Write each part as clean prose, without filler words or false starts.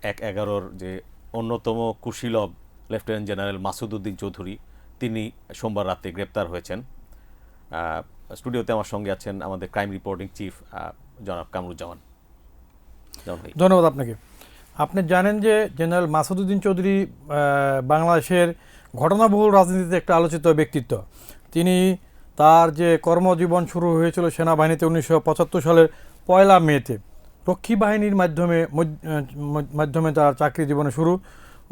1/11 যে অন্যতম কুশীলব lieutenant general Masud Uddin Chowdhury তিনি সোমবার রাতে গ্রেপ্তার হয়েছেন। স্টুডিওতে আমার সঙ্গে আছেন আমাদের ক্রাইম রিপোর্টিং চিফ জনাব কামরুজ্জামান। ধন্যবাদ আপনাকে। আপনি জানেন যে জেনারেল মাসুদ উদ্দিন চৌধুরী বাংলাদেশের ঘটনাবহুল রাজনীতিতে একটা আলোচিত ব্যক্তিত্ব। তিনি তার যে কর্মজীবন শুরু হয়েছিল সেনাবাহিনীতে 1975 সালের 1 মেতে, রক্ষী বাহিনীর মাধ্যমে তার চাকরি জীবনে শুরু।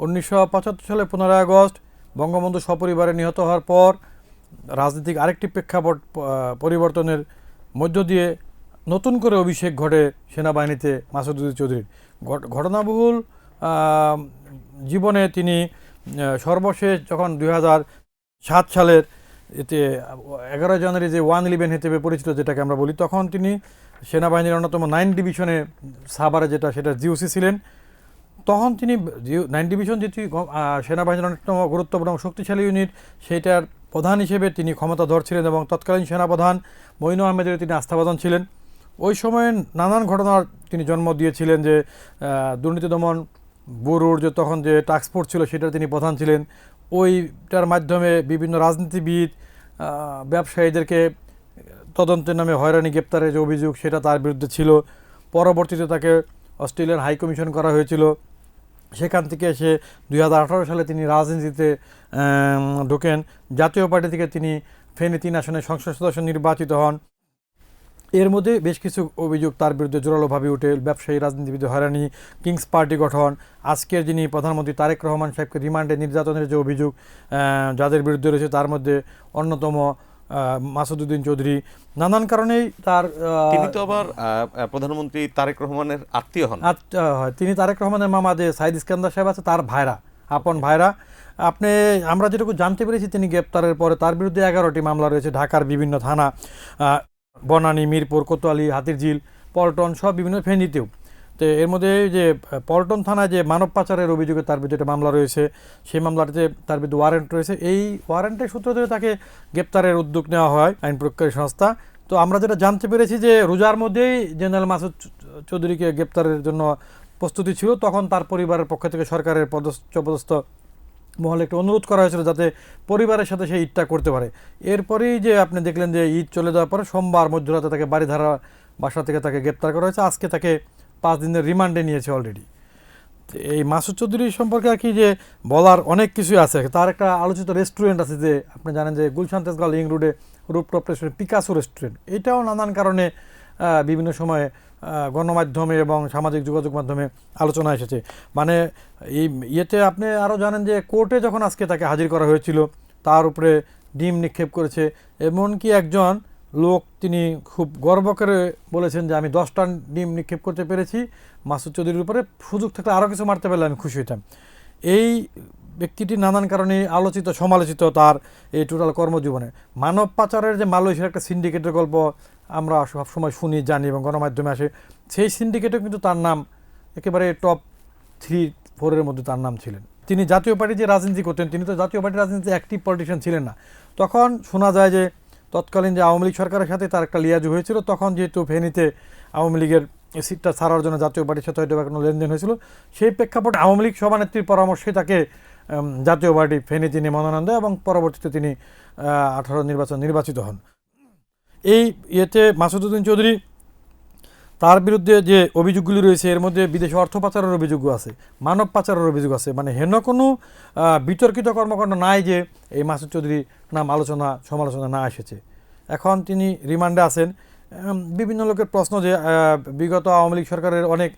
1975 সালে 15 আগস্ট বঙ্গবন্ধু সপরিবারে নিহত হওয়ার পর রাজনৈতিক আরেকটি প্রেক্ষাপট পরিবর্তনের মধ্য দিয়ে নতুন করে অভিষেক ঘটে সেনাবাহিনীতে মাসুদ উদ্দিন চৌধুরীর। ঘটনাবহুল জীবনে তিনি সর্বশেষ যখন 2007 সালের এতে 11 জানুয়ারি যে 111 হিসেবে পরিচিত যেটাকে আমরা বলি, তখন তিনি সেনাবাহিনীর অন্যতম 9 ডিভিশনে সাভারে সেটা জিওসি ছিলেন। তখন তিনি 9 ডিভিশন যেটি সেনাবাহিনীর অন্যতম গুরুত্বপূর্ণ শক্তিশালী ইউনিট, সেইটার প্রধান হিসেবে তিনি ক্ষমতাধর ছিলেন এবং তৎকালীন সেনাপ্রধান মঈন আহমেদের তিনি আস্থাভাজন ছিলেন। ওই সময়ে নানান ঘটনার তিনি জন্ম দিয়েছিলেন, যে দুর্নীতি দমন ব্যুরোর যে তখন যে টাস্কফোর্স ছিল সেটার তিনি প্রধান ছিলেন। ওইটার মাধ্যমে বিভিন্ন রাজনীতিবিদ ব্যবসায়ীদেরকে তদন্তের নামে হয়রানি গ্রেপ্তারের যে অভিযোগ সেটা তার বিরুদ্ধে ছিল। পরবর্তীতে তাকে অস্ট্রেলিয়ার হাই কমিশন করা হয়েছিল। সেখান থেকে এসে 2018 সালে তিনি রাজনীতিতে ঢোকেন। জাতীয় পার্টি থেকে তিনি ফেনী 3 আসনে সংসদ সদস্য নির্বাচিত হন। এর মধ্যে বেশ কিছু অভিযোগ তার বিরুদ্ধে জোরালোভাবে উঠে, ব্যবসায়ী রাজনীতিবিদ হয়রানি, কিংস পার্টি গঠন, আজকের যিনি প্রধানমন্ত্রী তারেক রহমান সাহেবকে রিমান্ডে নির্যাতনের যে অভিযোগ যাদের বিরুদ্ধে রয়েছে তার মধ্যে অন্যতম মাসুদ উদ্দিন চৌধুরী। নানান কারণেই তিনি তো আবার প্রধানমন্ত্রী তারেক রহমানের আত্মীয় হন। হয়, তিনি তারেক রহমানের মামা যে সাইদ ইস্কান্দার সাহেব আছে তার ভাইরা, আপন ভাইরা। আমরা যেটুকু জানতে পেরেছি, তিনি গ্রেপ্তারের পরে তার বিরুদ্ধে 11টি মামলা রয়েছে ঢাকার বিভিন্ন থানা, বনানী, মিরপুর, কোতোয়ালি, হাতিরঝিল, পল্টন, সব বিভিন্ন ফেনীতেও। তো এর মধ্যে যে পল্টন থানায় যে মানব পাচারের অভিযোগে তার বিরুদ্ধে একটা মামলা রয়েছে, সেই মামলাটিতে তার বিরুদ্ধে ওয়ারেন্ট রয়েছে। এই ওয়ারেন্টের সূত্র ধরে তাকে গ্রেপ্তারের উদ্যোগ নেওয়া হয় আইন প্রয়োগকারী সংস্থা। তো আমরা যেটা জানতে পেরেছি যে রোজার মধ্যেই জেনারেল মাসুদ চৌধুরীকে গ্রেপ্তারের জন্য প্রস্তুতি ছিল। তখন তার পরিবারের পক্ষ থেকে সরকারের পদস্থ মহলে একটু অনুরোধ করা হয়েছিল যাতে পরিবারের সাথে সেই ঈদটা করতে পারে। এরপরেই যে আপনি দেখলেন যে ঈদ চলে যাওয়ার পরে সোমবার মধ্যরাতে তাকে বাড়িধারা বাসা থেকে তাকে গ্রেপ্তার করা হয়েছে। আজকে তাকে 5 দিনের রিমান্ডে নিয়েছে অলরেডি। এই মাসুদ চৌধুরী সম্পর্কে আর কি যে বলার অনেক কিছুই আছে। তার একটা আলোচিত রেস্টুরেন্ট আছে, যে আপনি জানেন যে গুলশান তেজগাঁও লিং রোডে রুপটপ রেস্টুরেন্ট, পিকাসো রেস্টুরেন্ট। এটাও নানান কারণে বিভিন্ন সময়ে গণমাধ্যমে এবং সামাজিক যোগাযোগ মাধ্যমে আলোচনা এসেছে। মানে এই ইয়েতে আপনি আরও জানেন যে কোর্টে যখন আজকে তাকে হাজির করা হয়েছিল, তার উপরে ডিম নিক্ষেপ করেছে। এমনকি একজন লোক তিনি খুব গর্ব করে বলেছেন যে আমি 10টা ডিম নিক্ষেপ করতে পেরেছি মাসুদ চৌধুরীর উপরে, সুযোগ থাকলে আরও কিছু মারতে পারলে আমি খুশি হইতাম। এই ব্যক্তিটি নানান কারণে আলোচিত সমালোচিত তার এই টোটাল কর্মজীবনে। মানব পাচারের যে মালয়েশিয়ার একটা সিন্ডিকেটের গল্প আমরা সবসময় শুনি, জানি এবং গণমাধ্যমে আসে, সেই সিন্ডিকেটেও কিন্তু তার নাম একেবারে টপ 3-4 মধ্যে তার নাম ছিলেন। তিনি জাতীয় পার্টি যে রাজনীতি করতেন, তিনি তো জাতীয় পার্টির রাজনীতিতে অ্যাক্টিভ পলিটিশিয়ান ছিলেন না। তখন শোনা যায় যে তৎকালীন যে আওয়ামী লীগ সরকারের সাথে তার একটা লিয়াজু হয়েছিল। তখন যেহেতু ফেনীতে আওয়ামী লীগের সিটটা ছাড়ার জন্য জাতীয় পার্টির সাথে হয়তো কোনো লেনদেন হয়েছিল, সেই প্রেক্ষাপটে আওয়ামী লীগ সভানেত্রীর পরামর্শে তাকে জাতীয় পার্টি ফেনী তিনি মনোনয়ন দেয় এবং পরবর্তীতে তিনি 18 নির্বাচিত হন। এই ইয়েতে মাসুদ উদ্দিন চৌধুরী তার বিরুদ্ধে যে অভিযোগগুলি রয়েছে এর মধ্যে বিদেশে অর্থ পাচারের অভিযোগও আছে, মানব পাচারের অভিযোগ আছে। মানে হেন কোনো বিতর্কিত কর্মকাণ্ড নাই যে এই মাসুদ চৌধুরী নাম সমালোচনা না এসেছে। এখন তিনি রিমান্ডে আছেন। বিভিন্ন লোকের প্রশ্ন যে বিগত আওয়ামী লীগ সরকারের অনেক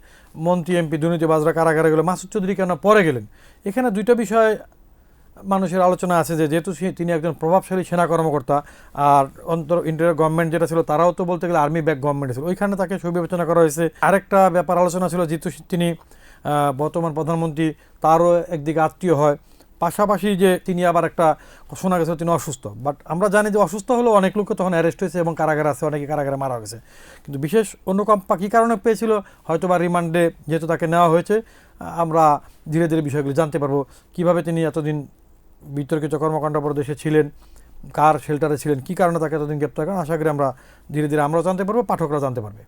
মন্ত্রী এমপি দুর্নীতিবাজরা কারাগারে গেল, মাসুদ চৌধুরী কেন পরে গেলেন? এখানে দুইটা বিষয় মানুষের আলোচনা আছে, যে যেহেতু তিনি একজন প্রভাবশালী সেনা কর্মকর্তা, আর ইন্টারিয়র গভর্নমেন্ট যেটা ছিল তারাও তো বলতে গেলে আর্মি ব্যাক গভর্নমেন্ট ছিল, ওইখানে তাকে সুবিবেচনা করা হয়েছে। আরেকটা ব্যাপার আলোচনা ছিল, যেহেতু তিনি বর্তমান প্রধানমন্ত্রী তারও একদিকে আত্মীয় হয়, পাশাপাশি যে তিনি আবার একটা শোনা গেছে তিনি অসুস্থ। বাট আমরা জানি যে অসুস্থ হলেও অনেক লোককে তখন অ্যারেস্ট হয়েছে এবং কারাগারে আছে, অনেকে কারাগারে মারা গেছে। কিন্তু বিশেষ অনুকম্পা কী কারণে পেয়েছিল, হয়তো বা রিমান্ডে যেহেতু তাকে নেওয়া হয়েছে, আমরা ধীরে ধীরে বিষয়গুলি জানতে পারবো। কীভাবে তিনি এতদিন বিতর্কিত কর্মকাণ্ড প্রদেশে ছিলেন, কার শেল্টারে ছিলেন, কী কারণে তাকে এতদিন গ্রেপ্তার করেন, আশা করি আমরা ধীরে ধীরে আমরাও জানতে পারবো, পাঠকরা জানতে পারবে।